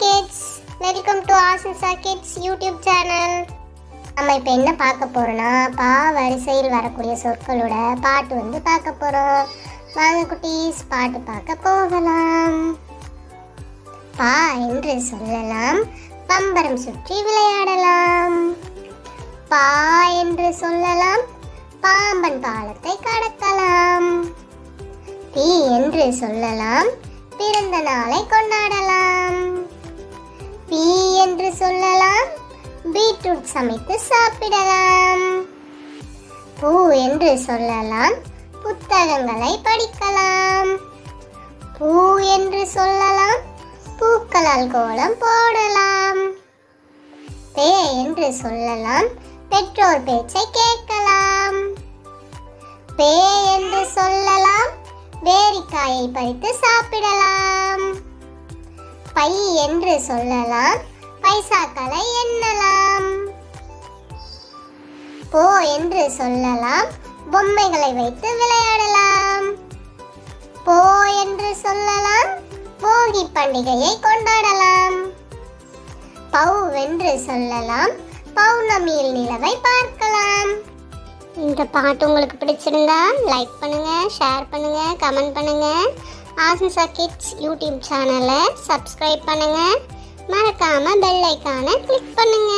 kids, welcome to Asisa Kids YouTube channel. நம்ம இப்போ என்ன பார்க்க போறோம்னா பா வரிசையில் வரக்கூடிய சொற்களோட பாட்டு வந்து பார்க்க போறோம். வாங்க குட்டீஸ் பாட்டு பார்க்க போகலாம். பா என்று சொல்லலாம், பம்பரம் சுற்றி விளையாடலாம். பா என்று சொல்லலாம், பாம்பன் பாலத்தை கடக்கலாம். பி என்று சொல்லலாம், பிறந்த நாளை கொண்டாடலாம். பி என்று சொல்லலாம், பீட்ரூட் சமைத்து சாப்பிடலாம். பூ என்று சொல்லலாம், புத்தகங்களை படிக்கலாம். பூ என்று சொல்லலாம், பூக்களால் கோலம் போடலாம். பே என்று சொல்லலாம், பெற்றோர் பேச்சை கேட்கலாம். பே என்று சொல்லலாம், பேரிக்காயை பறித்து சாப்பிடலாம். பை என்று சொல்லலாம், பைசாக்களை எண்ணலாம். போ என்று சொல்லலாம், பொம்மைகளை வைத்து விளையாடலாம். போ என்று சொல்லலாம், போகி பண்டிகையை கொண்டாடலாம். பௌ என்று சொல்லலாம், பௌர்ணமியில் நிலவை பார்க்கலாம். இந்த பாட்டு உங்களுக்கு பிடிச்சிருந்தா லைக் பண்ணுங்க, ஷேர் பண்ணுங்க, கமெண்ட் பண்ணுங்க. ஆசிசா கிட்ஸ் யூடியூப் சேனலை சப்ஸ்கிரைப் பண்ணுங்க. மறக்காம பெல் ஐகானை கிளிக் பண்ணுங்க.